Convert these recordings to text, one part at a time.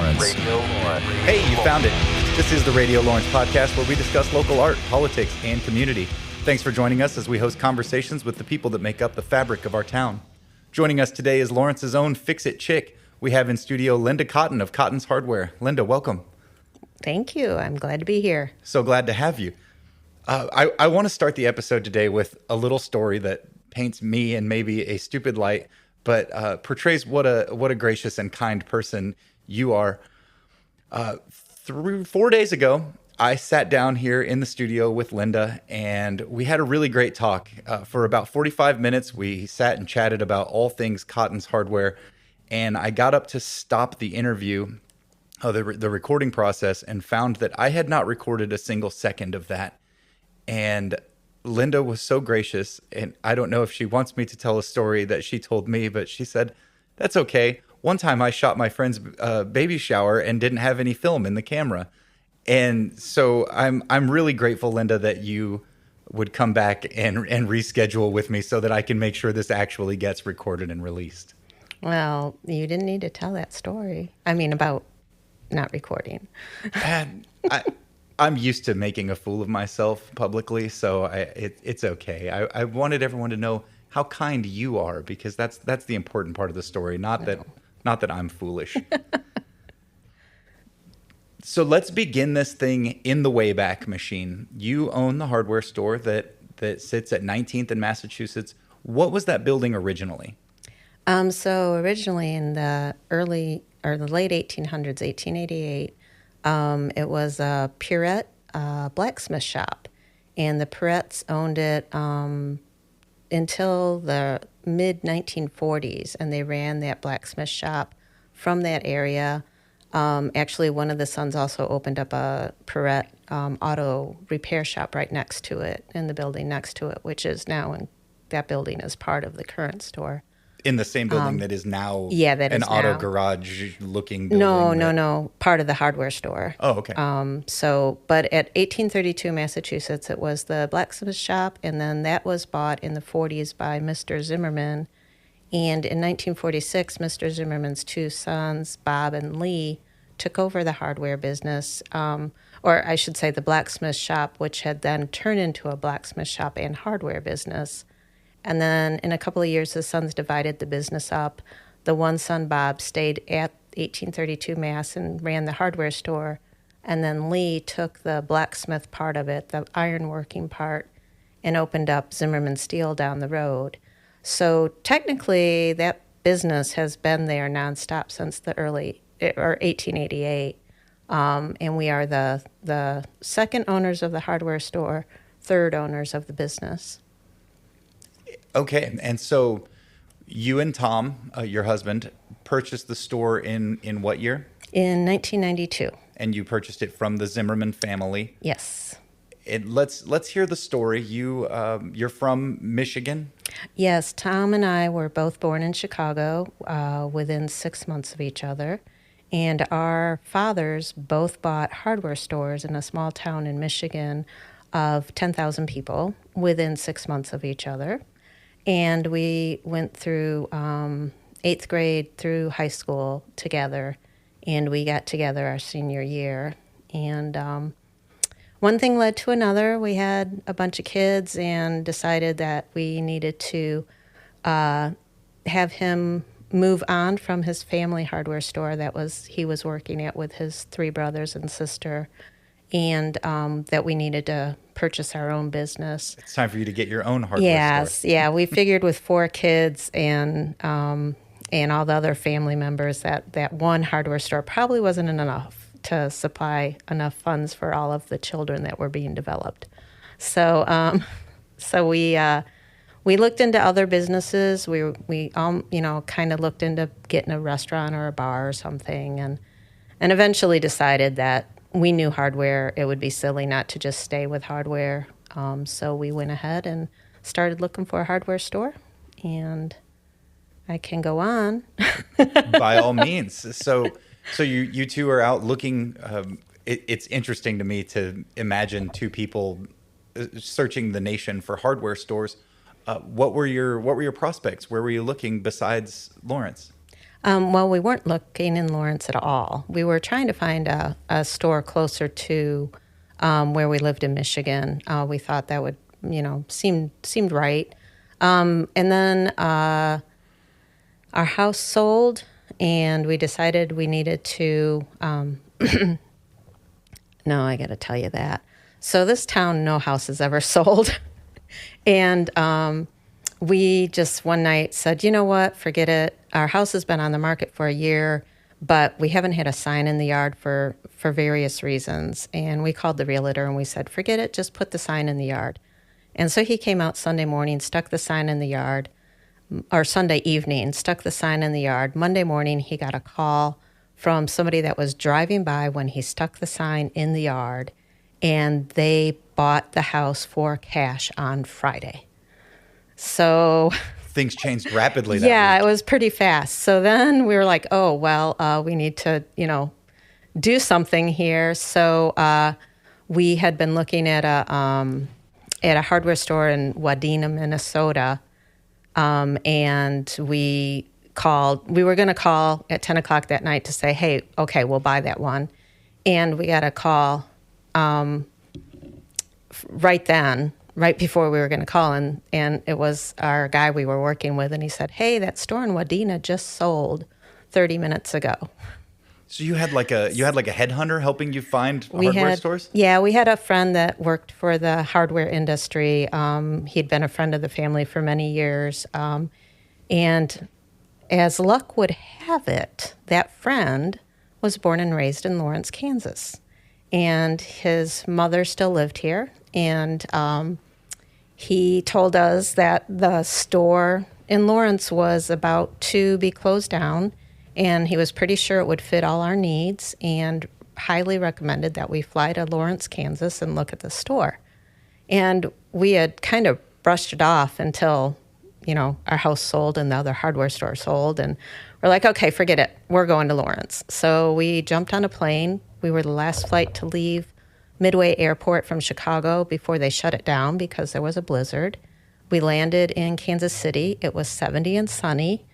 Lawrence. Hey, you found it. This is the Radio Lawrence podcast where we discuss local art, politics, and community. Thanks for joining us as we host conversations with the people that make up the fabric of our town. Joining us today is Lawrence's own Fix-It chick. We have in studio Linda Cottin of Cottin's Hardware. Linda, welcome. Thank you. I'm glad to be here. So glad to have you. I want to start the episode today with a little story that paints me in maybe a stupid light, but portrays what a gracious and kind person you are. 4 days ago, I sat down here in the studio with Linda, and we had a really great talk. For about 45 minutes, we sat and chatted about all things Cottin's Hardware, and I got up to stop the interview, the recording process, and found that I had not recorded a single second of that. And Linda was so gracious, and I don't know if she wants me to tell a story that she told me, but she said, that's okay. One time I shot my friend's baby shower and didn't have any film in the camera. And so I'm really grateful, Linda, that you would come back and reschedule with me so that I can make sure this actually gets recorded and released. Well, you didn't need to tell that story. I mean, about not recording. And I'm used to making a fool of myself publicly, so it's okay. I wanted everyone to know how kind you are, because that's the important part of the story, not that I'm foolish. So let's begin this thing in the Wayback Machine. You own the hardware store that sits at 19th in Massachusetts. What was that building originally? So originally in the late 1800s, 1888, it was a Purett blacksmith shop, and the Puretts owned it until the mid-1940s, and they ran that blacksmith shop from that area. Actually, one of the sons also opened up a Purett auto repair shop right next to it, in the building next to it, which is now, that building is part of the current store. In the same building that is now that an is auto now. garage looking building? No. Part of the hardware store. Oh, okay. But at 1832 Massachusetts, it was the blacksmith shop, and then that was bought in the 40s by Mr. Zimmerman. And in 1946, Mr. Zimmerman's two sons, Bob and Lee, took over the hardware business, or I should say the blacksmith shop, which had then turned into a blacksmith shop and hardware business. And then in a couple of years, the sons divided the business up. The one son, Bob, stayed at 1832 Mass and ran the hardware store. And then Lee took the blacksmith part of it, the ironworking part, and opened up Zimmerman Steel down the road. So technically, that business has been there nonstop since the 1888. And we are the second owners of the hardware store, third owners of the business. Okay, and so you and Tom, your husband, purchased the store in what year? In 1992. And you purchased it from the Zimmerman family. Yes. Let's hear the story. You're from Michigan? Yes, Tom and I were both born in Chicago within 6 months of each other. And our fathers both bought hardware stores in a small town in Michigan of 10,000 people within 6 months of each other. And we went through 8th grade through high school together, and we got together our senior year. And one thing led to another. We had a bunch of kids and decided that we needed to have him move on from his family hardware store he was working at with his 3 brothers and sister, and that we needed to purchase our own business. It's time for you to get your own hardware store. Yeah. We figured with 4 kids and all the other family members that one hardware store probably wasn't enough to supply enough funds for all of the children that were being developed. So we looked into other businesses. We kind of looked into getting a restaurant or a bar or something, and eventually decided that we knew hardware. It would be silly not to just stay with hardware. So we went ahead and started looking for a hardware store, and I can go on. By all means. So you two are out looking. It's interesting to me to imagine 2 people searching the nation for hardware stores. What were your prospects? Where were you looking besides Lawrence? Well, we weren't looking in Lawrence at all. We were trying to find a store closer to where we lived in Michigan. We thought that would, seemed right. And then our house sold, and we decided we needed to. No, I got to tell you that. So this town, no house has ever sold, and we just one night said, you know what, forget it. Our house has been on the market for a year, but we haven't had a sign in the yard for various reasons. And we called the realtor and we said, forget it, just put the sign in the yard. And so he came out Sunday morning, stuck the sign in the yard, or Sunday evening, stuck the sign in the yard. Monday morning, he got a call from somebody that was driving by when he stuck the sign in the yard, and they bought the house for cash on Friday. So things changed rapidly. Yeah, it was pretty fast. So then we were like, oh, well, we need to, do something here. So we had been looking at a hardware store in Wadena, Minnesota, and we were going to call at 10 o'clock that night to say, hey, okay, we'll buy that one. And we got a call right before we were going to call, and it was our guy we were working with, and he said, hey, that store in Wadena just sold 30 minutes ago. So you had like a headhunter helping you find hardware stores? Yeah, we had a friend that worked for the hardware industry. He'd been a friend of the family for many years, and as luck would have it, that friend was born and raised in Lawrence, Kansas, and his mother still lived here, and he told us that the store in Lawrence was about to be closed down, and he was pretty sure it would fit all our needs, and highly recommended that we fly to Lawrence, Kansas and look at the store. And we had kind of brushed it off until, our house sold and the other hardware store sold, and we're like, okay, forget it. We're going to Lawrence. So we jumped on a plane. We were the last flight to leave Midway Airport from Chicago before they shut it down because there was a blizzard. We landed in Kansas City. It was 70 and sunny,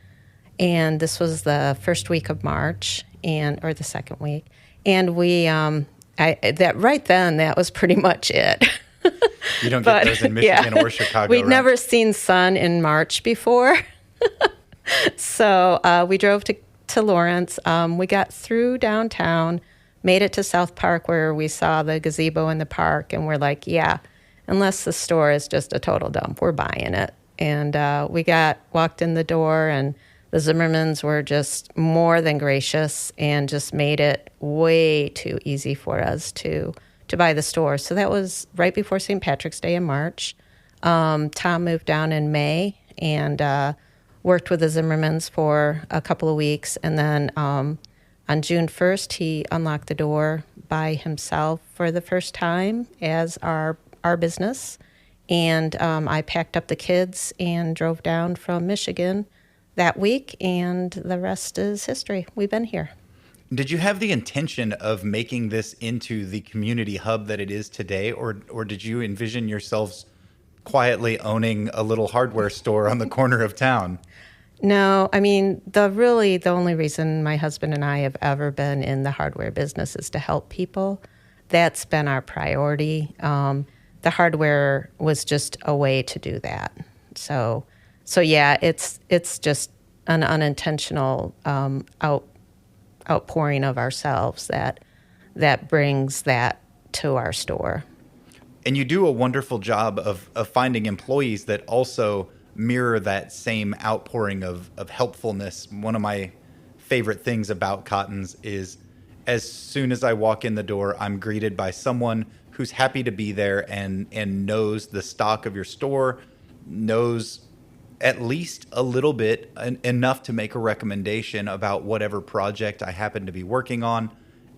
and this was the first week of March, or the second week. And we, that was pretty much it. You don't get those in Michigan or Chicago. We'd never seen sun in March before. So we drove to Lawrence. We got through downtown, made it to South Park where we saw the gazebo in the park, and we're like, yeah, unless the store is just a total dump, we're buying it. And we walked in the door, and the Zimmermans were just more than gracious and just made it way too easy for us to buy the store. So that was right before St. Patrick's Day in March. Tom moved down in May and worked with the Zimmermans for a couple of weeks. And then on June 1st, he unlocked the door by himself for the first time as our business. And I packed up the kids and drove down from Michigan that week, and the rest is history. We've been here. Did you have the intention of making this into the community hub that it is today, or did you envision yourselves quietly owning a little hardware store on the corner of town? No, I mean, the only reason my husband and I have ever been in the hardware business is to help people. That's been our priority. The hardware was just a way to do that. So yeah, it's just an unintentional outpouring of ourselves that brings that to our store. And you do a wonderful job of finding employees that also mirror that same outpouring of helpfulness. One of my favorite things about Cottin's is as soon as I walk in the door, I'm greeted by someone who's happy to be there and knows the stock of your store, knows at least a little bit, enough to make a recommendation about whatever project I happen to be working on.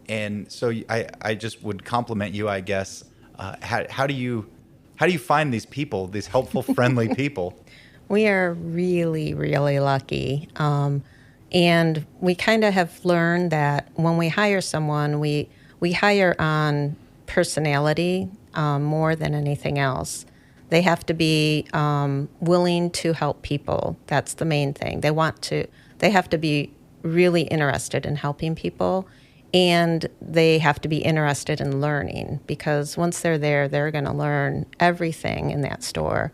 And so I just would compliment you, I guess. How do you find these people, these helpful, friendly people? We are really, really lucky. And we kind of have learned that when we hire someone, we hire on personality more than anything else. They have to be willing to help people. That's the main thing. They have to be really interested in helping people, and they have to be interested in learning, because once they're there, they're going to learn everything in that store.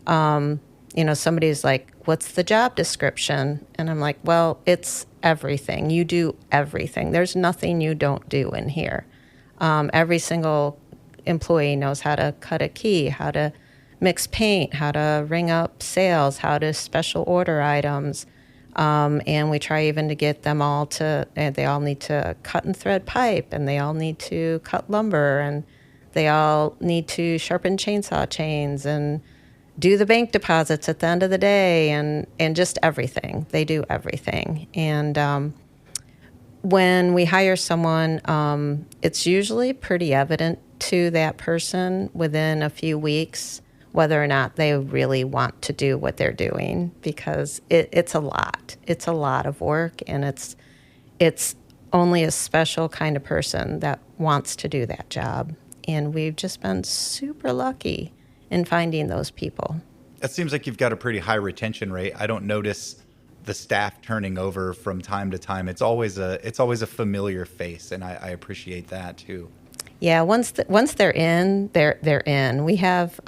Somebody's like, what's the job description? And I'm like, well, it's everything. You do everything. There's nothing you don't do in here. Every single employee knows how to cut a key, how to mix paint, how to ring up sales, how to special order items. And we try even to get them all they all need to cut and thread pipe, and they all need to cut lumber, and they all need to sharpen chainsaw chains and do the bank deposits at the end of the day, and just everything. They do everything. And when we hire someone, it's usually pretty evident to that person within a few weeks whether or not they really want to do what they're doing, because it's a lot. It's a lot of work, and it's only a special kind of person that wants to do that job. And we've just been super lucky in finding those people. It seems like you've got a pretty high retention rate. I don't notice the staff turning over from time to time. It's always a familiar face, and I appreciate that too. Yeah, once they're in, they're in. We have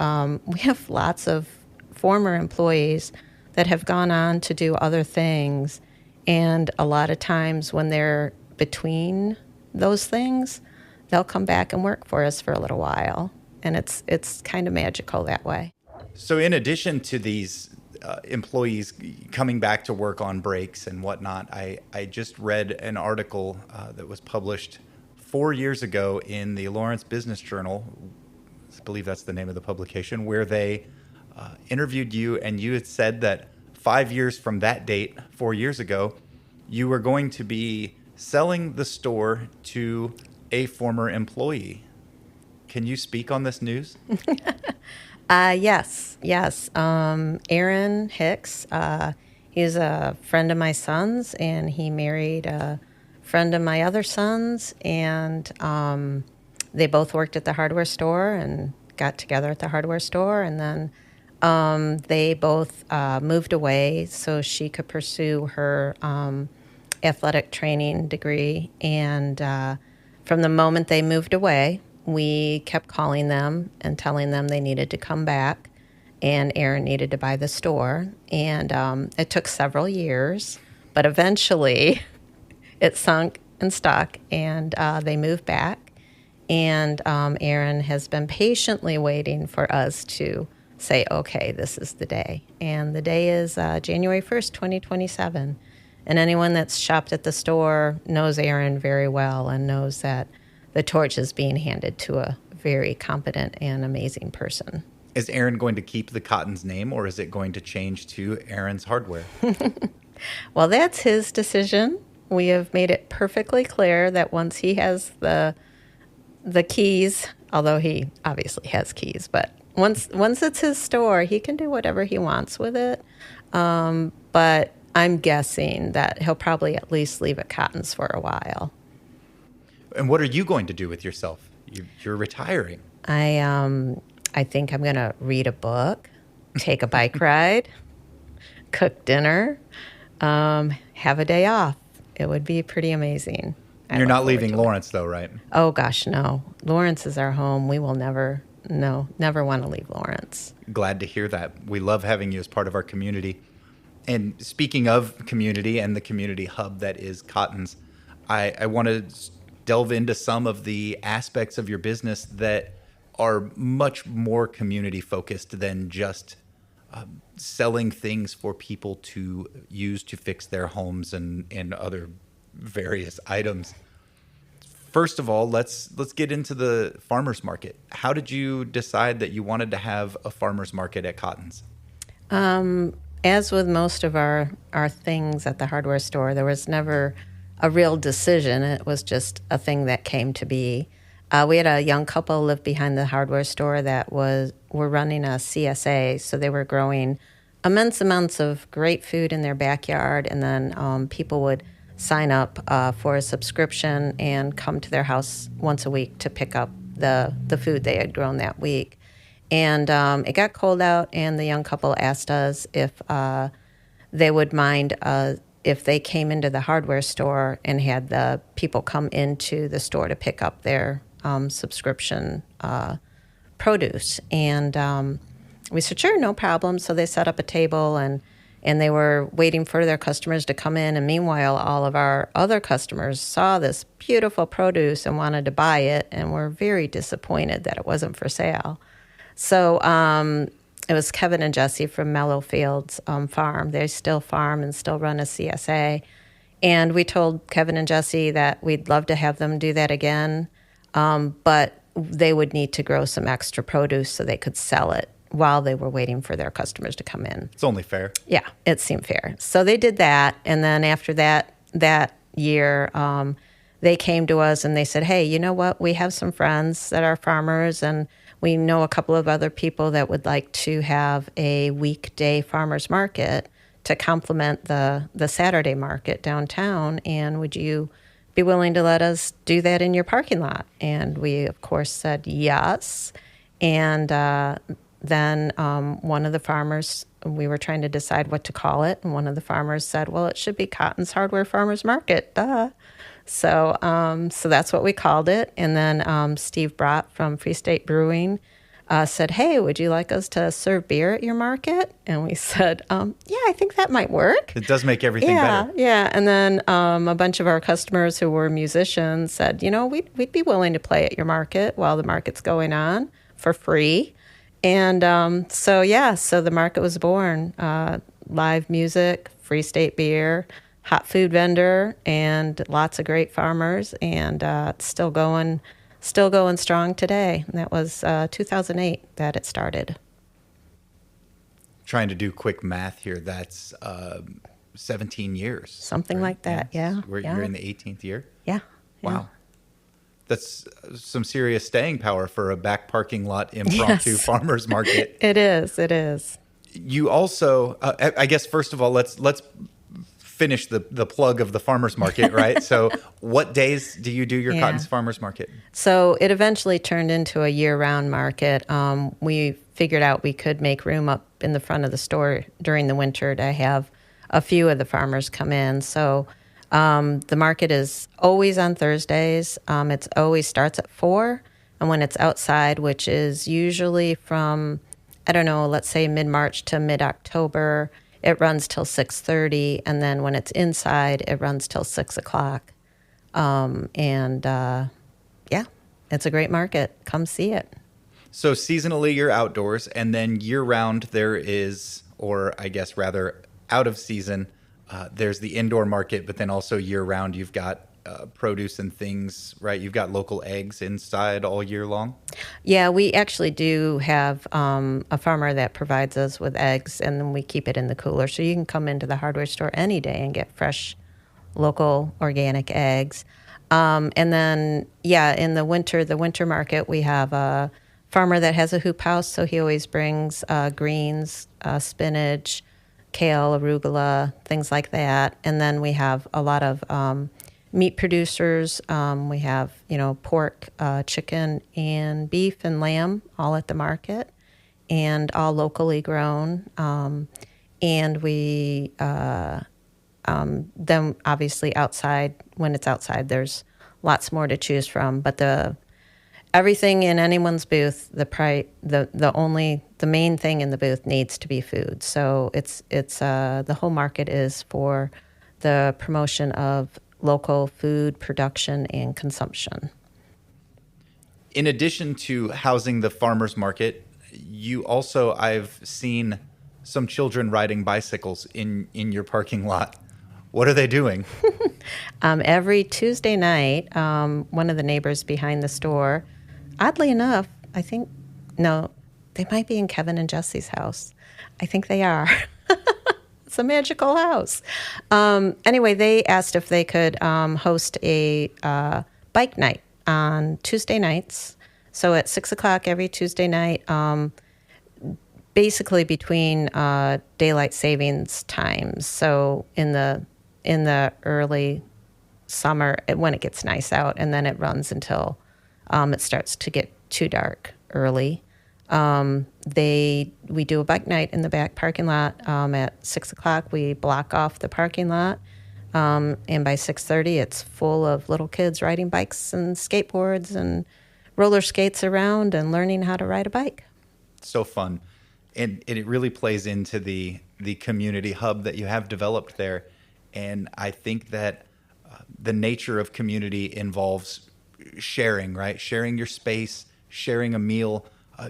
lots of former employees that have gone on to do other things, and a lot of times when they're between those things, they'll come back and work for us for a little while, and it's kind of magical that way. So, in addition to these employees coming back to work on breaks and whatnot, I just read an article that was published 4 years ago in the Lawrence Business Journal. I believe that's the name of the publication, where they interviewed you, and you had said that 5 years from that date, 4 years ago, you were going to be selling the store to a former employee. Can you speak on this news? Yes. Aaron Hicks, he's a friend of my son's, and he married a friend of my other son's, and they both worked at the hardware store and got together at the hardware store, and then they both moved away so she could pursue her athletic training degree. And from the moment they moved away, we kept calling them and telling them they needed to come back, and Aaron needed to buy the store. And it took several years, but eventually it sunk and stuck, and they moved back. And Aaron has been patiently waiting for us to say, okay, this is the day. And the day is January 1st, 2027. And anyone that's shopped at the store knows Aaron very well and knows that the torch is being handed to a very competent and amazing person. Is Aaron going to keep the Cottin's name, or is it going to change to Aaron's Hardware? Well, that's his decision. We have made it perfectly clear that once he has the keys, although he obviously has keys, but once it's his store, he can do whatever he wants with it. But I'm guessing that he'll probably at least leave it Cottin's for a while. And what are you going to do with yourself? You're retiring. I think I'm going to read a book, take a bike ride, cook dinner, have a day off. It would be pretty amazing. You're not leaving Lawrence, though, right? Oh, gosh, no. Lawrence is our home. We will never want to leave Lawrence. Glad to hear that. We love having you as part of our community. And speaking of community and the community hub that is Cottin's, I want to delve into some of the aspects of your business that are much more community focused than just selling things for people to use to fix their homes and other various items. First of all, let's get into the farmers market. How did you decide that you wanted to have a farmers market at Cottin's? As with most of our things at the hardware store, there was never a real decision. It was just a thing that came to be. We had a young couple live behind the hardware store that were running a CSA, so they were growing immense amounts of great food in their backyard, and then people would sign up for a subscription and come to their house once a week to pick up the food they had grown that week. And it got cold out, and the young couple asked us if they would mind if they came into the hardware store and had the people come into the store to pick up their subscription produce. And we said, sure, no problem. So they set up a table, and they were waiting for their customers to come in. And meanwhile, all of our other customers saw this beautiful produce and wanted to buy it, and were very disappointed that it wasn't for sale. So it was Kevin and Jesse from Mellowfields Farm. They still farm and still run a CSA. And we told Kevin and Jesse that we'd love to have them do that again, but they would need to grow some extra produce so they could sell it while they were waiting for their customers to come in. It's only fair. Yeah, it seemed fair. So they did that, and then after that year, they came to us and they said, hey, you know what? We have some friends that are farmers, and we know a couple of other people that would like to have a weekday farmers market to complement the Saturday market downtown, and would you be willing to let us do that in your parking lot? And we, of course, said yes. And then one of the farmers, we were trying to decide what to call it, and one of the farmers said, well, it should be Cotton's Hardware Farmers Market, duh. So that's what we called it. And then Steve Brott from Free State Brewing said, hey, would you like us to serve beer at your market? And we said, yeah, I think that might work. It does make everything better. Yeah. And then a bunch of our customers who were musicians said, we'd be willing to play at your market while the market's going on for free. And so the market was born. Live music, Free State beer, hot food vendor, and lots of great farmers, and it's still going strong today. And that was 2008 that it started. Trying to do quick math here. That's 17 years. Something like that, yeah. You're in the 18th year? Yeah. Wow. That's some serious staying power for a back parking lot impromptu farmers market. It is. You also, I guess, first of all, let's finish the plug of the farmers market, right? So what days do you do your Cotton's farmers market? So it eventually turned into a year-round market. We figured out we could make room up in the front of the store during the winter to have a few of the farmers come in. So the market is always on Thursdays. It always starts at 4, and when it's outside, which is usually from, let's say mid-March to mid-October, it runs till 6:30, and then when it's inside, it runs till 6 o'clock. It's a great market. Come see it. So seasonally, you're outdoors, and then year-round there is, or I guess rather out of season, there's the indoor market, but then also year-round you've got produce and things, right? You've got local eggs inside all year long? Yeah, we actually do have a farmer that provides us with eggs, and then we keep it in the cooler. So you can come into the hardware store any day and get fresh, local, organic eggs. And then, in the winter market, we have a farmer that has a hoop house, so he always brings greens, spinach, kale, arugula, things like that. And then we have a lot of meat producers. We have, pork, chicken, and beef and lamb all at the market, and all locally grown. And we then obviously outside, when it's outside, there's lots more to choose from. But everything in anyone's booth, the main thing in the booth needs to be food. So it's the whole market is for the promotion of local food production and consumption. In addition to housing the farmers market, you also, I've seen some children riding bicycles in your parking lot. What are they doing? Every Tuesday night, one of the neighbors behind the store, oddly enough, they might be in Kevin and Jesse's house. I think they are. It's a magical house. Anyway, they asked if they could host a bike night on Tuesday nights. So at 6 o'clock every Tuesday night, basically between daylight savings times. So in the early summer, when it gets nice out, and then it runs until it starts to get too dark early. We do a bike night in the back parking lot. At 6 o'clock, we block off the parking lot, And by 6:30, it's full of little kids riding bikes and skateboards and roller skates around and learning how to ride a bike. So fun. And it really plays into the community hub that you have developed there. And I think that the nature of community involves sharing, right? Sharing your space, sharing a meal.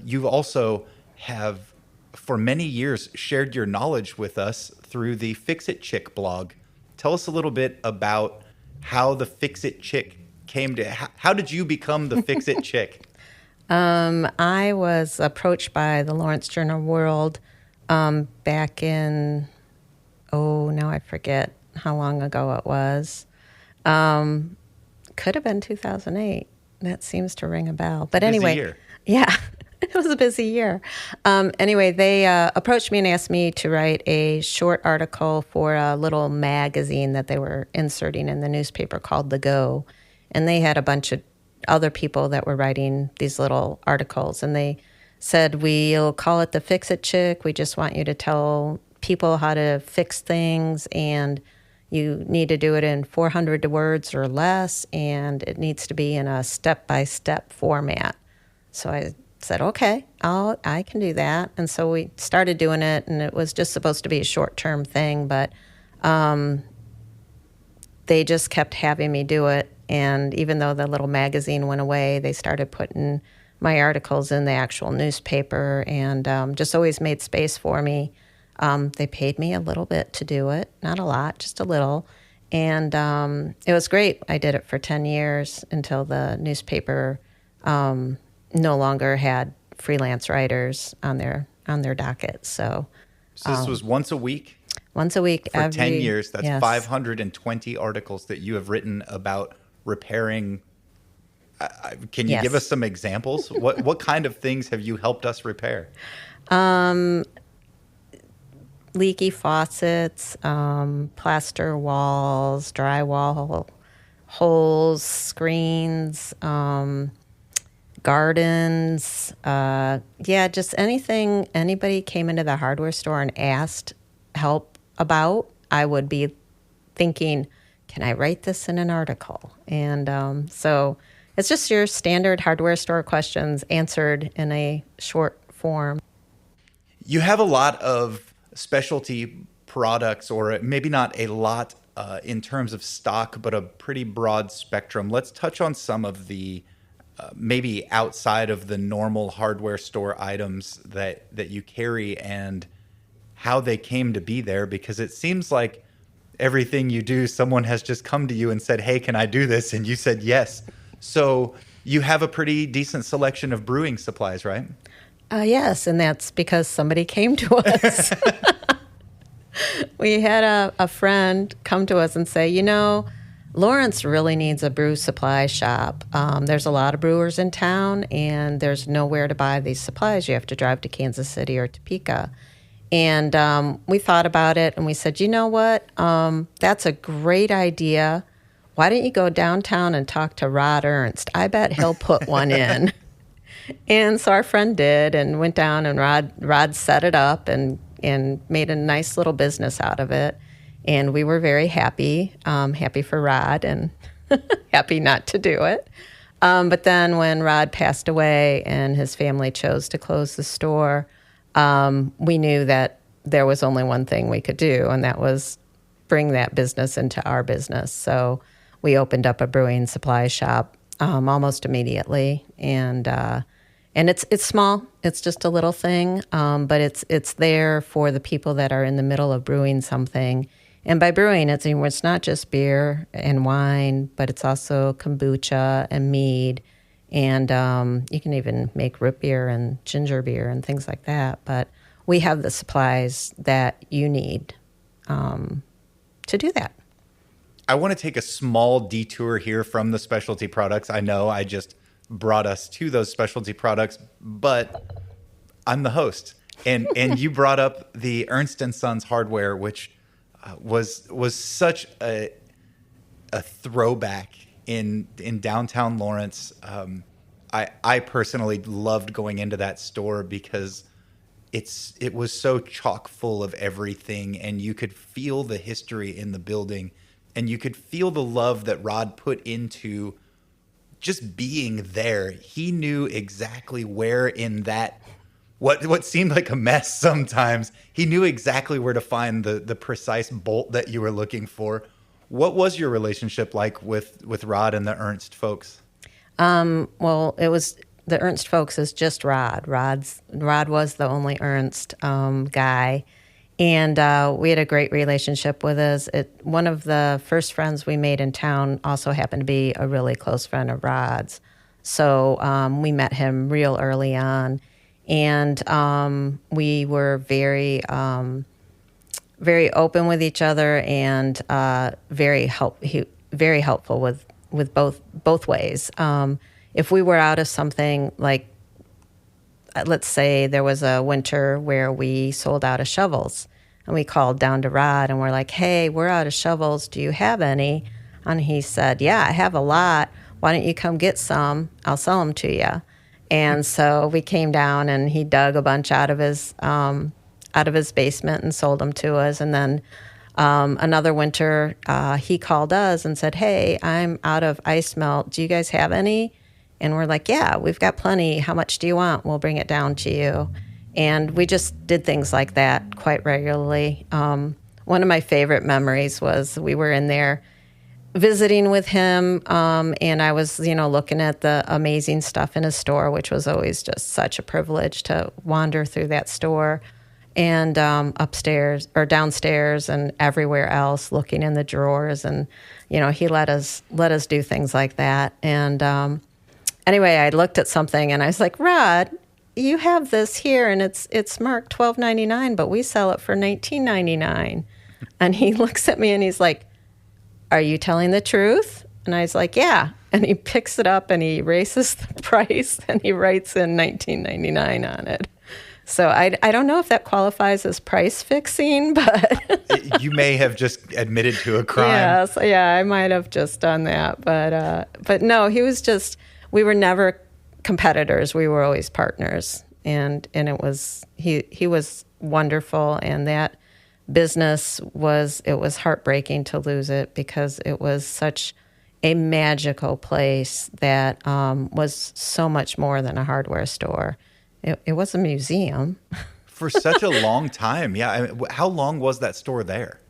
You also have, for many years, shared your knowledge with us through the Fix It Chick blog. Tell us a little bit about how the Fix It Chick came to. How did you become the Fix It Chick? I was approached by the Lawrence Journal World back in, now I forget how long ago it was. Could have been 2008. That seems to ring a bell. But anyway, Busy year. Yeah, it was a busy year. Anyway, they approached me and asked me to write a short article for a little magazine that they were inserting in the newspaper called The Go. And they had a bunch of other people that were writing these little articles. And they said, we'll call it the Fix It Chick. We just want you to tell people how to fix things, and you need to do it in 400 words or less, and it needs to be in a step-by-step format. So I said, okay, I can do that. And so we started doing it, and it was just supposed to be a short-term thing, but they just kept having me do it. And even though the little magazine went away, they started putting my articles in the actual newspaper, and just always made space for me. They paid me a little bit to do it, not a lot, just a little. And it was great. I did it for 10 years until the newspaper no longer had freelance writers on their docket. So this was once a week? Once a week. For 10 years. That's yes. 520 articles that you have written about repairing. Can you Yes. give us some examples? What kind of things have you helped us repair? Leaky faucets, plaster walls, drywall holes, screens, gardens. Just anything anybody came into the hardware store and asked help about, I would be thinking, can I write this in an article? And so it's just your standard hardware store questions answered in a short form. You have a lot of specialty products, or maybe not a lot in terms of stock, but a pretty broad spectrum. Let's touch on some of the maybe outside of the normal hardware store items that you carry and how they came to be there, because it seems like everything you do, someone has just come to you and said, hey, can I do this? And you said yes. So you have a pretty decent selection of brewing supplies, right? Yes, and that's because somebody came to us. We had a friend come to us and say, Lawrence really needs a brew supply shop. There's a lot of brewers in town, and there's nowhere to buy these supplies. You have to drive to Kansas City or Topeka. And we thought about it, and we said, you know what? That's a great idea. Why don't you go downtown and talk to Rod Ernst? I bet he'll put one in. And so our friend did, and went down, and Rod set it up and made a nice little business out of it. And we were very happy, happy for Rod, and happy not to do it. But then when Rod passed away and his family chose to close the store, we knew that there was only one thing we could do, and that was bring that business into our business. So we opened up a brewing supply shop almost immediately, and it's small. It's just a little thing, but it's there for the people that are in the middle of brewing something. And by brewing, it's not just beer and wine, but it's also kombucha and mead, and you can even make root beer and ginger beer and things like that. But we have the supplies that you need to do that. I want to take a small detour here from the specialty products. I know I just brought us to those specialty products, but I'm the host. And you brought up the Ernst & Sons hardware, which was such a throwback in downtown Lawrence. I personally loved going into that store because it was so chock full of everything, and you could feel the history in the building. and you could feel the love that Rod put into just being there. He knew exactly where in that what seemed like a mess sometimes. He knew exactly where to find the precise bolt that you were looking for. What was your relationship like with Rod and the Ernst folks? Well, it was the Ernst folks is just Rod. Rod was the only Ernst guy, and we had a great relationship with us. One of the first friends we made in town also happened to be a really close friend of Rod's, so we met him real early on, and we were very open with each other and very helpful with both ways. If we were out of something, like let's say there was a winter where we sold out of shovels, and we called down to Rod and we're like, "Hey, we're out of shovels. Do you have any?" And he said, "Yeah, I have a lot. Why don't you come get some? I'll sell them to you." And so we came down and he dug a bunch out of his basement and sold them to us. And then another winter, he called us and said, "Hey, I'm out of ice melt. Do you guys have any?" And we're like, "Yeah, we've got plenty. How much do you want? We'll bring it down to you." And we just did things like that quite regularly. One of my favorite memories was we were in there visiting with him, and I was, looking at the amazing stuff in his store, which was always just such a privilege to wander through that store. And upstairs or downstairs and everywhere else, looking in the drawers, and he let us do things like that. And anyway, I looked at something and I was like, "Rod, you have this here, and it's marked $12.99, but we sell it for $19.99." And he looks at me and he's like, "Are you telling the truth?" And I was like, "Yeah." And he picks it up and he erases the price and he writes in $19.99 on it. So I don't know if that qualifies as price fixing, but You may have just admitted to a crime. yes, yeah, I might have just done that, but no, we were never competitors. We were always partners, and it was he was wonderful, and that business was heartbreaking to lose it because it was such a magical place that was so much more than a hardware store. It was a museum. For such a long time. Yeah. How long was that store there?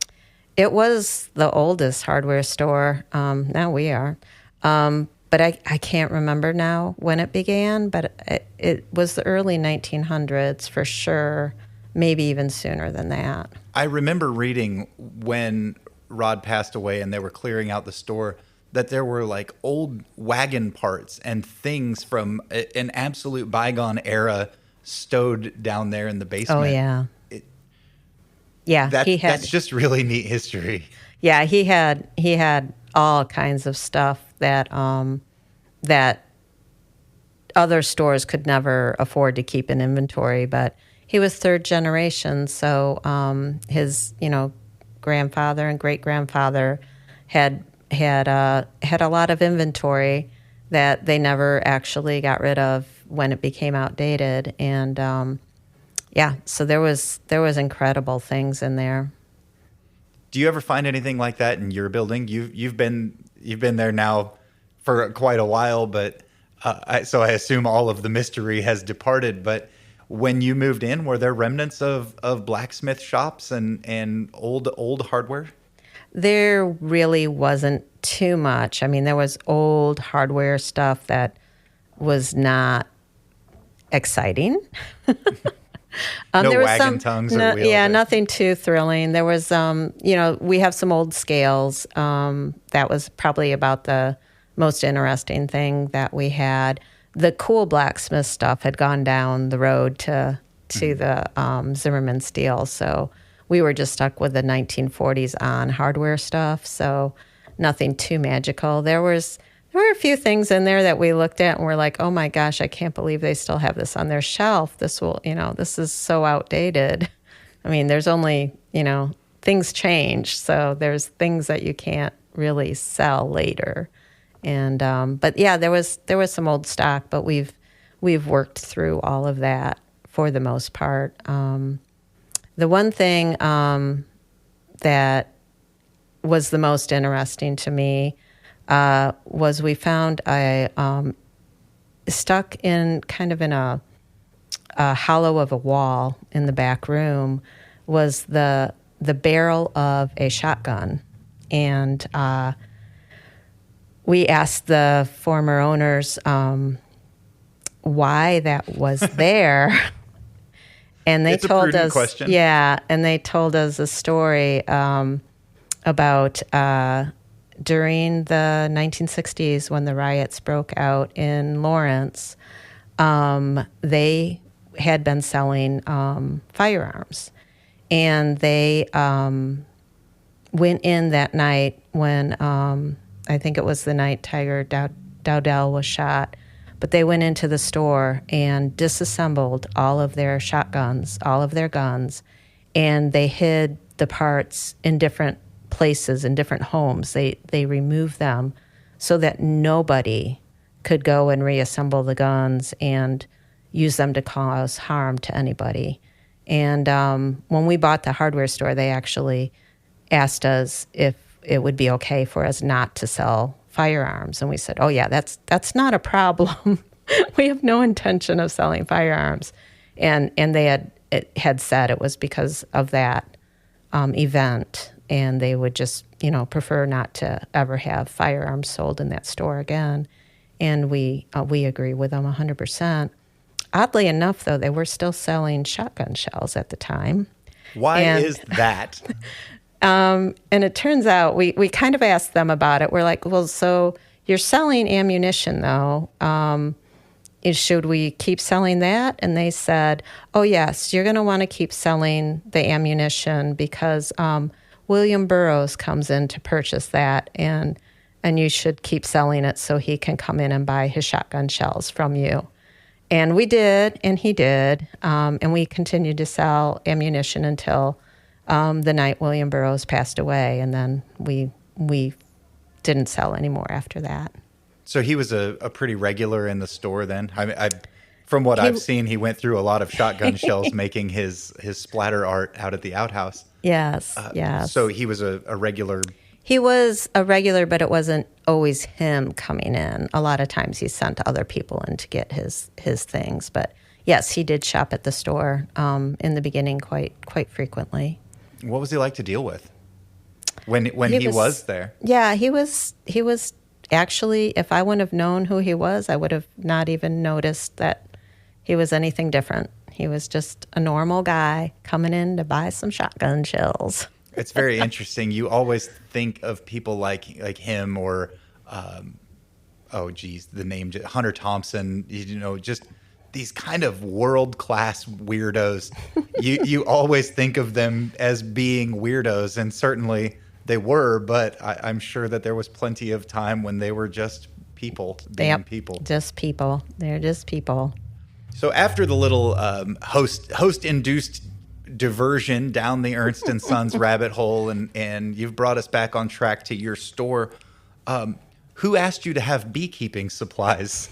It was the oldest hardware store. Now we are. But I can't remember now when it began, but it was the early 1900s for sure, maybe even sooner than that. I remember reading when Rod passed away and they were clearing out the store that there were like old wagon parts and things from an absolute bygone era stowed down there in the basement. Oh, yeah. Yeah, that's just really neat history. Yeah, he had all kinds of stuff that that other stores could never afford to keep in inventory, but he was third generation, so his grandfather and great grandfather had a lot of inventory that they never actually got rid of when it became outdated, and so there was incredible things in there. Do you ever find anything like that in your building? You've been there now for quite a while, but so I assume all of the mystery has departed. But when you moved in, were there remnants of blacksmith shops and old hardware? There really wasn't too much. I mean, there was old hardware stuff that was not exciting. No there was wagon tongues or wheels? Yeah, nothing too thrilling. There was, we have some old scales. That was probably about the most interesting thing that we had. The cool blacksmith stuff had gone down the road to the Zimmerman steel, so we were just stuck with the 1940s on hardware stuff, so nothing too magical. There were a few things in there that we looked at and we're like, "Oh my gosh, I can't believe they still have this on their shelf. This is so outdated." I mean, there's only, things change, so there's things that you can't really sell later. And but yeah, there was some old stock, but we've worked through all of that for the most part. The one thing that was the most interesting to me was we found a stuck in kind of in a hollow of a wall in the back room was the barrel of a shotgun, and we asked the former owners why that was there. And they It's told a prudent us, question. yeah, and they told us a story about during the 1960s when the riots broke out in Lawrence, they had been selling firearms, and they went in that night when I think it was the night Tiger Dowdell was shot. But they went into the store and disassembled all of their shotguns, all of their guns, and they hid the parts in different places, in different homes. They removed them so that nobody could go and reassemble the guns and use them to cause harm to anybody. And when we bought the hardware store, they actually asked us if it would be okay for us not to sell firearms, and we said, "Oh yeah, that's not a problem. We have no intention of selling firearms." And they had said it was because of that event, and they would just prefer not to ever have firearms sold in that store again. And we agree with them 100%. Oddly enough, though, they were still selling shotgun shells at the time. Why is that? And it turns out we kind of asked them about it. We're like, well, so you're selling ammunition, though. Should we keep selling that? And they said, oh, yes, you're going to want to keep selling the ammunition because William Burroughs comes in to purchase that, and you should keep selling it so he can come in and buy his shotgun shells from you. And we did, and he did. And we continued to sell ammunition until the night William Burroughs passed away, and then we didn't sell anymore after that. So he was a pretty regular in the store then? From what I've seen, he went through a lot of shotgun shells making his splatter art out at the outhouse. Yes, yes. So he was a regular... He was a regular, but it wasn't always him coming in. A lot of times he sent other people in to get his things. But yes, he did shop at the store in the beginning quite frequently. What was he like to deal with when he was there? Yeah, he was actually, if I wouldn't have known who he was, I would have not even noticed that he was anything different. He was just a normal guy coming in to buy some shotgun shells. It's very interesting. You always think of people like him or, the name Hunter Thompson. Just these kind of world-class weirdos. You always think of them as being weirdos, and certainly they were, but I'm sure that there was plenty of time when they were just people being people. Just people. They're just people. So after the little host-induced diversion down the Ernst & Sons rabbit hole, and you've brought us back on track to your store, who asked you to have beekeeping supplies?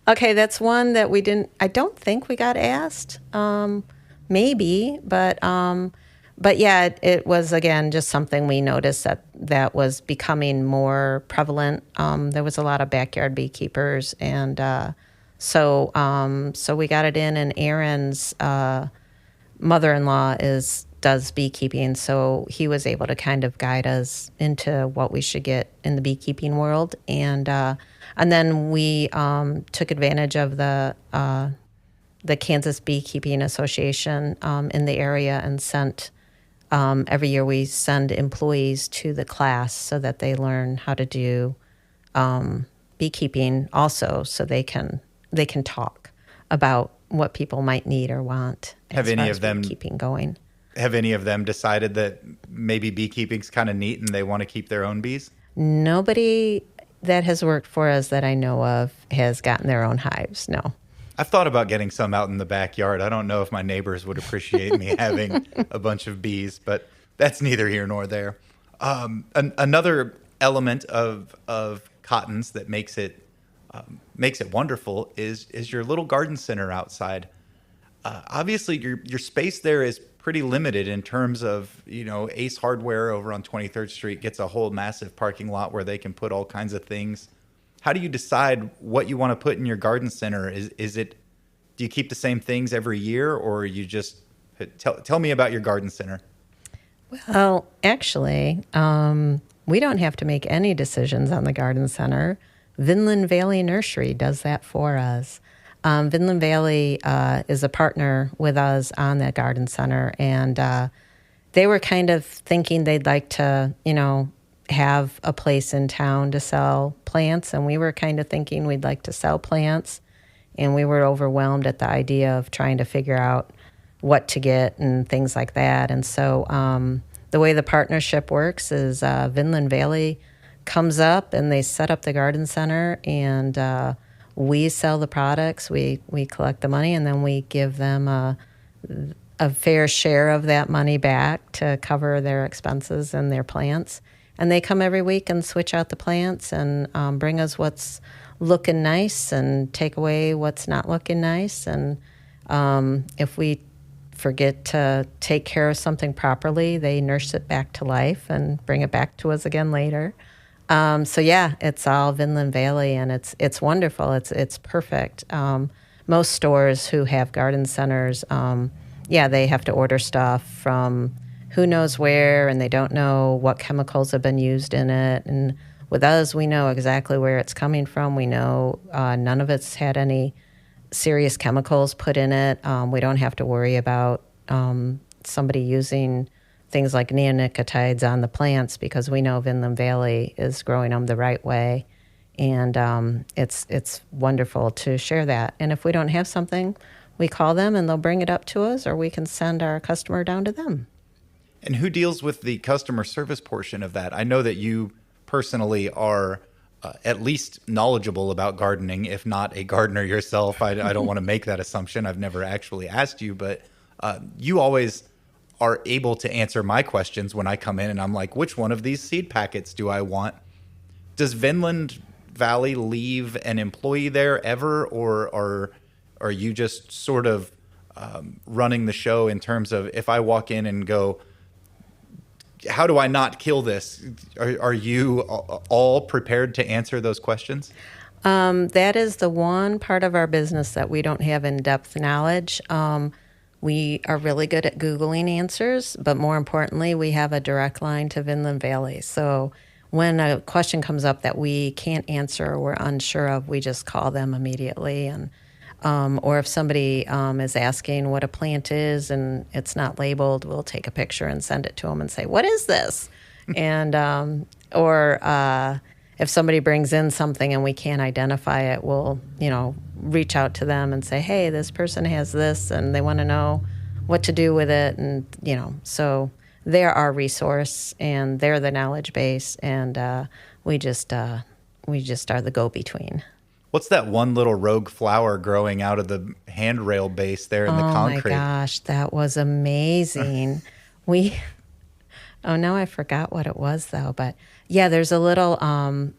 Okay, that's one that I don't think we got asked. Maybe, but yeah, it was, again, just something we noticed that was becoming more prevalent. There was a lot of backyard beekeepers, and so we got it in, and Aaron's mother-in-law does beekeeping, so he was able to kind of guide us into what we should get in the beekeeping world, and then we took advantage of the Kansas Beekeeping Association in the area and sent. Every year we send employees to the class so that they learn how to do beekeeping also, so they can talk about what people might need or want. Have any of them beekeeping going? Have any of them decided that maybe beekeeping's kind of neat and they want to keep their own bees? Nobody that has worked for us that I know of has gotten their own hives. No. I've thought about getting some out in the backyard. I don't know if my neighbors would appreciate me having a bunch of bees, but that's neither here nor there. Another element of Cottin's that makes it wonderful is your little garden center outside. Obviously, your space there is pretty limited in terms of, Ace Hardware over on 23rd Street gets a whole massive parking lot where they can put all kinds of things. How do you decide what you want to put in your garden center? Do you keep the same things every year, or you just tell me about your garden center? Well, actually, we don't have to make any decisions on the garden center. Vinland Valley Nursery does that for us. Vinland Valley is a partner with us on that garden center, and they were kind of thinking they'd like to, have a place in town to sell plants, and we were kind of thinking we'd like to sell plants, and we were overwhelmed at the idea of trying to figure out what to get and things like that. And so the way the partnership works is Vinland Valley comes up and they set up the garden center, and we sell the products, we collect the money, and then we give them a fair share of that money back to cover their expenses and their plants. And they come every week and switch out the plants and bring us what's looking nice and take away what's not looking nice. And if we forget to take care of something properly, they nurse it back to life and bring it back to us again later. So yeah, it's all Vinland Valley, and it's wonderful. It's perfect. Most stores who have garden centers, they have to order stuff from who knows where, and they don't know what chemicals have been used in it. And with us, we know exactly where it's coming from. We know none of it's had any serious chemicals put in it. We don't have to worry about somebody using things like neonicotinoids on the plants, because we know Vinland Valley is growing them the right way. And it's wonderful to share that. And if we don't have something, we call them and they'll bring it up to us, or we can send our customer down to them. And who deals with the customer service portion of that? I know that you personally are at least knowledgeable about gardening, if not a gardener yourself. I don't want to make that assumption. I've never actually asked you, but you always are able to answer my questions when I come in and I'm like, which one of these seed packets do I want? Does Vinland Valley leave an employee there ever, or are you just sort of running the show in terms of, if I walk in and go, how do I not kill this? Are you all prepared to answer those questions? That is the one part of our business that we don't have in-depth knowledge. We are really good at Googling answers, but more importantly, we have a direct line to Vinland Valley. So when a question comes up that we can't answer or we're unsure of, we just call them immediately. And or if somebody is asking what a plant is and it's not labeled, we'll take a picture and send it to them and say, what is this? And or if somebody brings in something and we can't identify it, we'll, reach out to them and say, hey, this person has this and they want to know what to do with it. And, so they're our resource and they're the knowledge base, and we just are the go-between. What's that one little rogue flower growing out of the handrail base there in the concrete? Oh, my gosh, that was amazing. Now I forgot what it was, though. But, yeah, there's a little,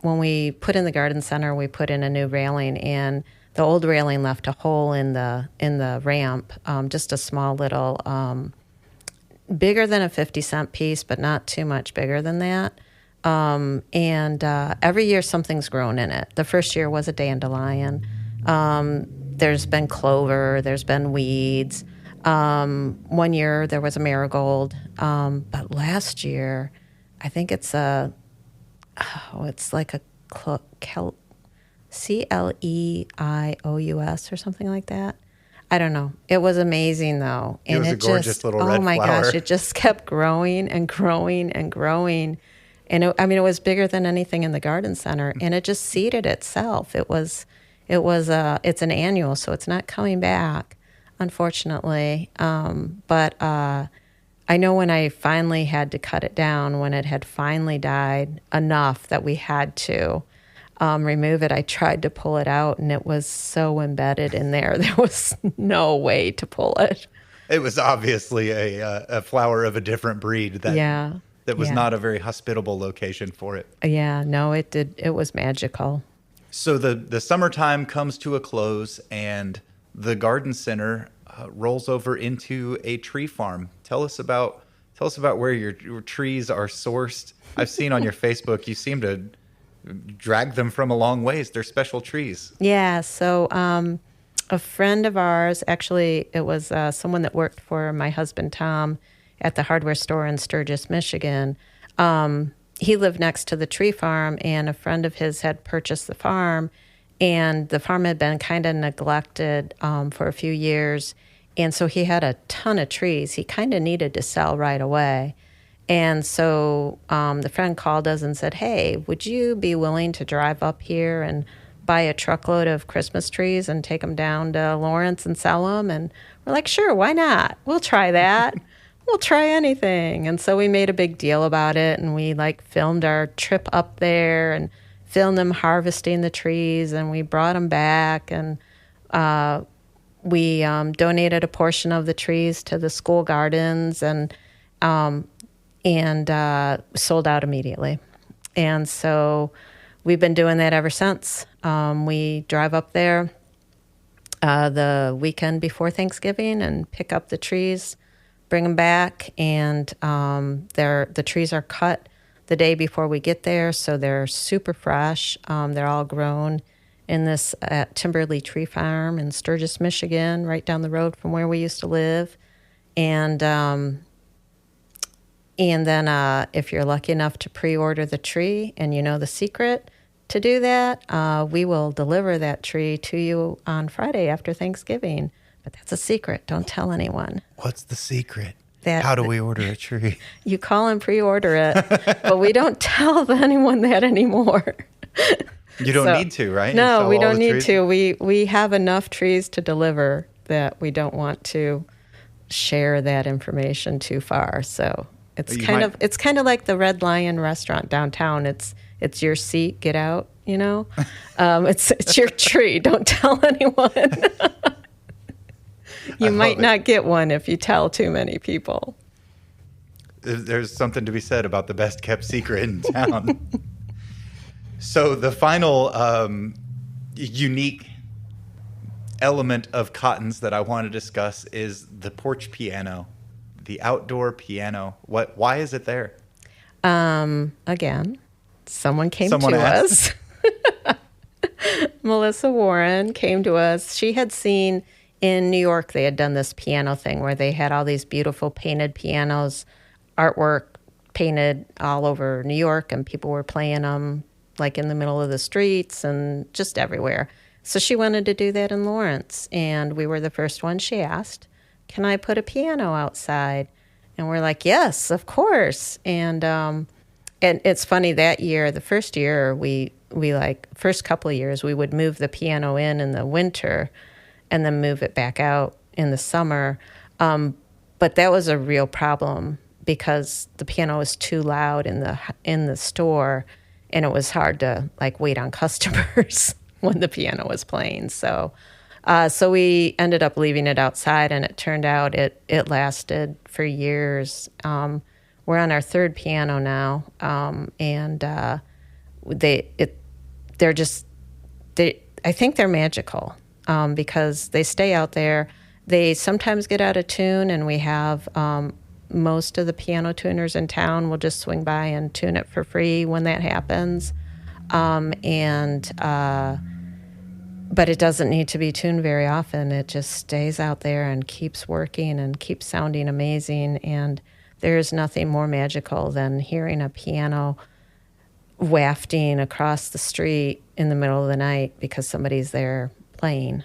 when we put in the garden center, we put in a new railing, and the old railing left a hole in the ramp, just a small little, bigger than a 50-cent piece, but not too much bigger than that. And every year something's grown in it. The first year was a dandelion. There's been clover. There's been weeds. One year there was a marigold. But last year, I think it's like a Cleious or something like that. I don't know. It was amazing, though. It was a gorgeous little red flower. Oh, my gosh. It just kept growing and growing and growing. And it was bigger than anything in the garden center, and it just seeded itself. It's an annual, so it's not coming back, unfortunately. But I know when I finally had to cut it down, when it had finally died enough that we had to remove it, I tried to pull it out, and it was so embedded in there. There was no way to pull it. It was obviously a flower of a different breed. That was not a very hospitable location for it. Yeah, no, it did. It was magical. So the summertime comes to a close, and the garden center rolls over into a tree farm. Tell us about where your trees are sourced. I've seen on your Facebook you seem to drag them from a long ways. They're special trees. Yeah, so a friend of ours, actually, it was someone that worked for my husband, Tom, at the hardware store in Sturgis, Michigan. He lived next to the tree farm, and a friend of his had purchased the farm, and the farm had been kind of neglected for a few years. And so he had a ton of trees. He kind of needed to sell right away. And so the friend called us and said, hey, would you be willing to drive up here and buy a truckload of Christmas trees and take them down to Lawrence and sell them? And we're like, sure, why not? We'll try that. We'll try anything. And so we made a big deal about it, and we filmed our trip up there and filmed them harvesting the trees, and we brought them back, and we donated a portion of the trees to the school gardens, and sold out immediately. And so we've been doing that ever since. We drive up there the weekend before Thanksgiving and pick up the trees, bring them back, and the trees are cut the day before we get there, so they're super fresh. They're all grown in this Timberley Tree Farm in Sturgis, Michigan, right down the road from where we used to live. And then if you're lucky enough to pre-order the tree, and you know the secret to do that, we will deliver that tree to you on Friday after Thanksgiving. But that's a secret. Don't tell anyone. What's the secret? How do we order a tree? You call and pre-order it, but we don't tell anyone that anymore. You don't need to, right? No, we don't need to. We have enough trees to deliver that we don't want to share that information too far. So it's kind of like the Red Lion restaurant downtown. It's your seat, get out. It's your tree. Don't tell anyone. You might not get one if you tell too many people. There's something to be said about the best kept secret in town. So the final unique element of Cottin's that I want to discuss is the porch piano, the outdoor piano. Why is it there? Again, someone came to us. Melissa Warren came to us. She had seen in New York, they had done this piano thing where they had all these beautiful painted pianos, artwork painted all over New York, and people were playing them in the middle of the streets and just everywhere. So she wanted to do that in Lawrence, and we were the first one she asked, can I put a piano outside? And we're like, yes, of course. And it's funny, that year, the first year, we first couple of years, we would move the piano in the winter and then move it back out in the summer. But that was a real problem because the piano was too loud in the store, and it was hard to wait on customers when the piano was playing. So we ended up leaving it outside, and it turned out it lasted for years. We're on our third piano now, and I think they're magical. Because they stay out there. They sometimes get out of tune, and we have most of the piano tuners in town will just swing by and tune it for free when that happens. But it doesn't need to be tuned very often. It just stays out there and keeps working and keeps sounding amazing. And there's nothing more magical than hearing a piano wafting across the street in the middle of the night because somebody's there playing.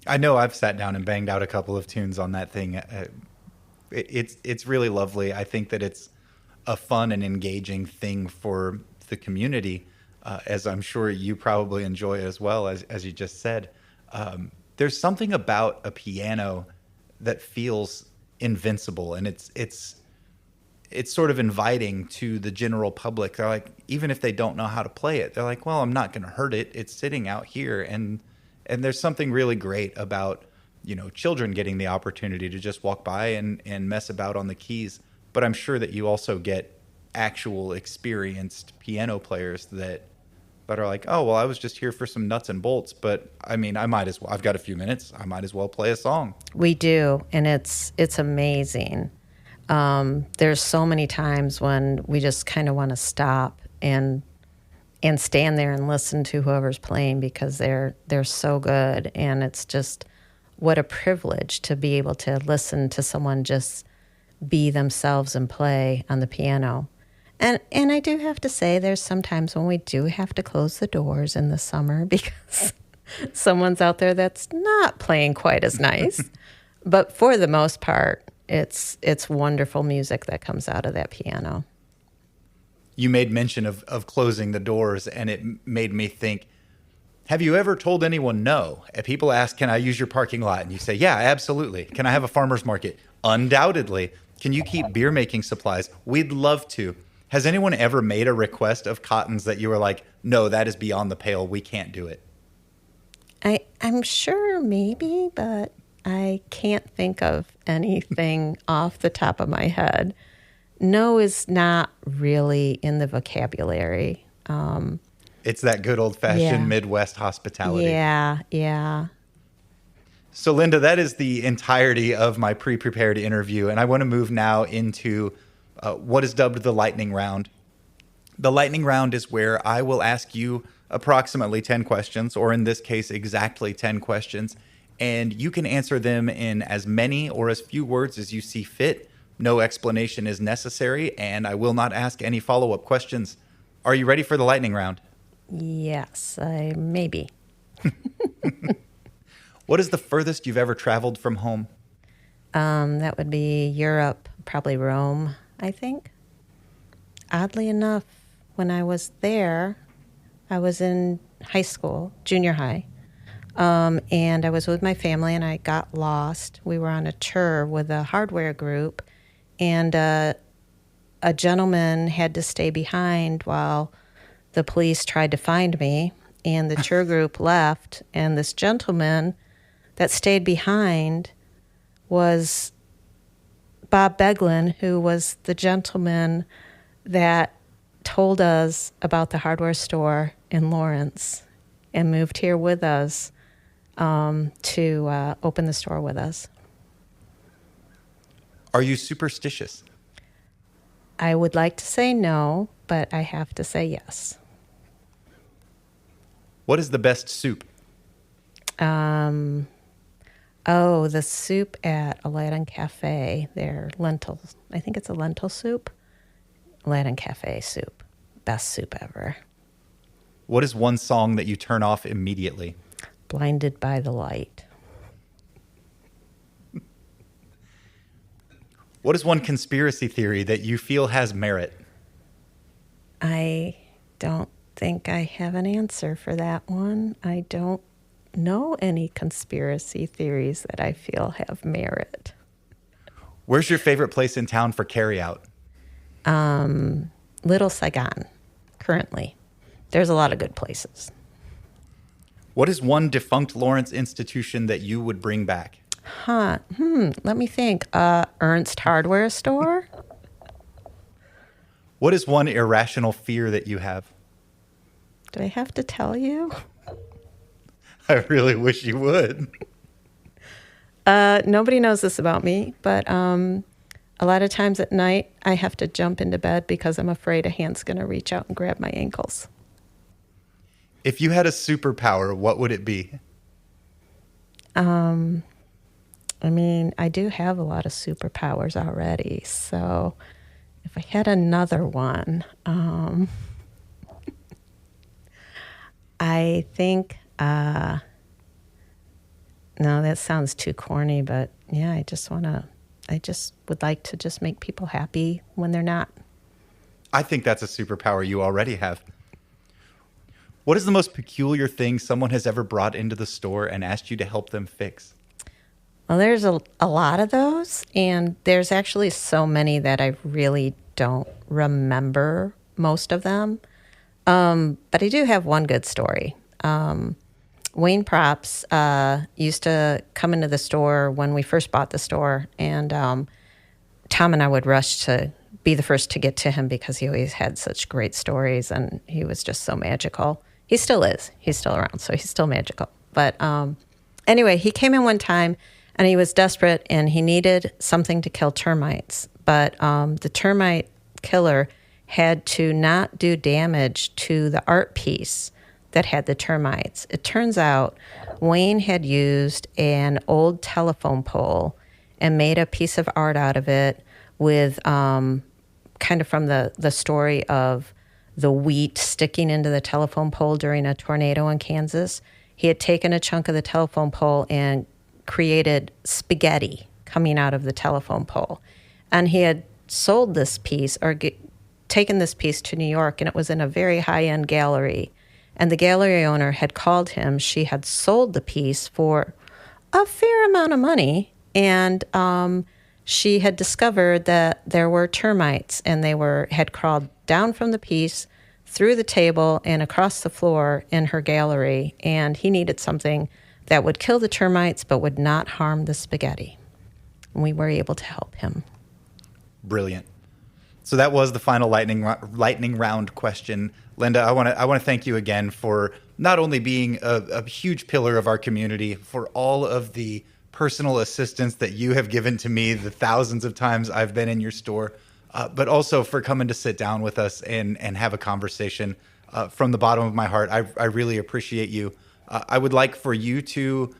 I know I've sat down and banged out a couple of tunes on that thing. It's really lovely. I think that it's a fun and engaging thing for the community, as I'm sure you probably enjoy as well, as you just said. There's something about a piano that feels invincible, and it's sort of inviting to the general public. They're like, even if they don't know how to play it, they're like, well, I'm not going to hurt it. It's sitting out here, and there's something really great about, children getting the opportunity to just walk by and mess about on the keys. But I'm sure that you also get actual experienced piano players that but are like, oh, well, I was just here for some nuts and bolts, but I mean, I might as well. I've got a few minutes. I might as well play a song. We do, and it's amazing. There's so many times when we just kind of want to stop and stand there and listen to whoever's playing because they're so good, and it's just what a privilege to be able to listen to someone just be themselves and play on the piano. And I do have to say, there's sometimes when we do have to close the doors in the summer because someone's out there that's not playing quite as nice. But for the most part, it's wonderful music that comes out of that piano. You made mention of closing the doors, and it made me think, have you ever told anyone no? And people ask, can I use your parking lot? And you say, yeah, absolutely. Can I have a farmer's market? Undoubtedly. Can you keep beer making supplies? We'd love to. Has anyone ever made a request of Cottin's that you were like, no, that is beyond the pale. We can't do it? I'm sure maybe, but I can't think of anything off the top of my head. No is not really in the vocabulary. It's that good old-fashioned Midwest hospitality. Yeah. So, Linda, that is the entirety of my pre-prepared interview, and I want to move now into what is dubbed the lightning round. The lightning round is where I will ask you approximately 10 questions, or in this case, exactly 10 questions, and you can answer them in as many or as few words as you see fit. No explanation is necessary, and I will not ask any follow-up questions. Are you ready for the lightning round? Yes, maybe. What is the furthest you've ever traveled from home? That would be Europe, probably Rome, I think. Oddly enough, when I was there, I was in high school, junior high, and I was with my family, and I got lost. We were on a tour with a hardware group, and a gentleman had to stay behind while the police tried to find me, and the tour group left, and this gentleman that stayed behind was Bob Beglin, who was the gentleman that told us about the hardware store in Lawrence and moved here with us to open the store with us. Are you superstitious? I would like to say no, but I have to say yes. What is the best soup? The soup at Aladdin Cafe. They're lentils. I think it's a lentil soup. Aladdin Cafe soup. Best soup ever. What is one song that you turn off immediately? Blinded by the Light. What is one conspiracy theory that you feel has merit? I don't think I have an answer for that one. I don't know any conspiracy theories that I feel have merit. Where's your favorite place in town for carryout? Little Saigon, currently. There's a lot of good places. What is one defunct Lawrence institution that you would bring back? Let me think. Ernst Hardware Store? What is one irrational fear that you have? Do I have to tell you? I really wish you would. Nobody knows this about me, but a lot of times at night, I have to jump into bed because I'm afraid a hand's going to reach out and grab my ankles. If you had a superpower, what would it be? I mean, I do have a lot of superpowers already, so if I had another one, I think, no, that sounds too corny, but yeah, I just would like to just make people happy when they're not. I think that's a superpower you already have. What is the most peculiar thing someone has ever brought into the store and asked you to help them fix? Well, there's a lot of those, and there's actually so many that I really don't remember most of them. But I do have one good story. Wayne Props used to come into the store when we first bought the store, and Tom and I would rush to be the first to get to him because he always had such great stories, and he was just so magical. He still is. He's still around, so he's still magical. But anyway, he came in one time, and he was desperate, and he needed something to kill termites. But the termite killer had to not do damage to the art piece that had the termites. It turns out Wayne had used an old telephone pole and made a piece of art out of it with kind of from the story of the wheat sticking into the telephone pole during a tornado in Kansas. He had taken a chunk of the telephone pole and created spaghetti coming out of the telephone pole. And he had sold this piece or taken this piece to New York, and it was in a very high-end gallery. And the gallery owner had called him. She had sold the piece for a fair amount of money, and she had discovered that there were termites, and they had crawled down from the piece, through the table, and across the floor in her gallery. And he needed something that would kill the termites but would not harm the spaghetti. And we were able to help him. Brilliant. So that was the final lightning round question. Linda, I want to thank you again for not only being a huge pillar of our community, for all of the personal assistance that you have given to me the thousands of times I've been in your store, but also for coming to sit down with us and have a conversation. From the bottom of my heart, I really appreciate you. I would like for you to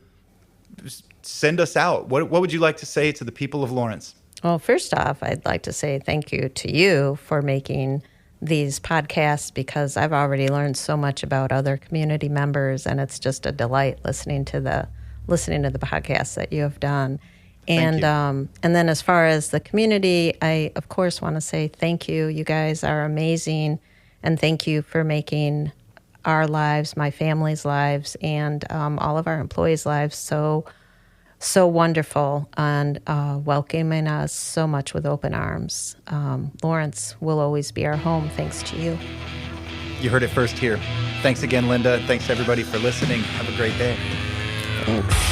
send us out. What would you like to say to the people of Lawrence? Well, first off, I'd like to say thank you to you for making these podcasts, because I've already learned so much about other community members, and it's just a delight listening to the podcasts that you have done. And then as far as the community, I of course want to say thank you. You guys are amazing, and thank you for making our lives, my family's lives, and all of our employees' lives so wonderful, and welcoming us so much with open arms. Lawrence will always be our home, thanks to you. You heard it first here. Thanks again, Linda. Thanks, everybody, for listening. Have a great day. Thanks.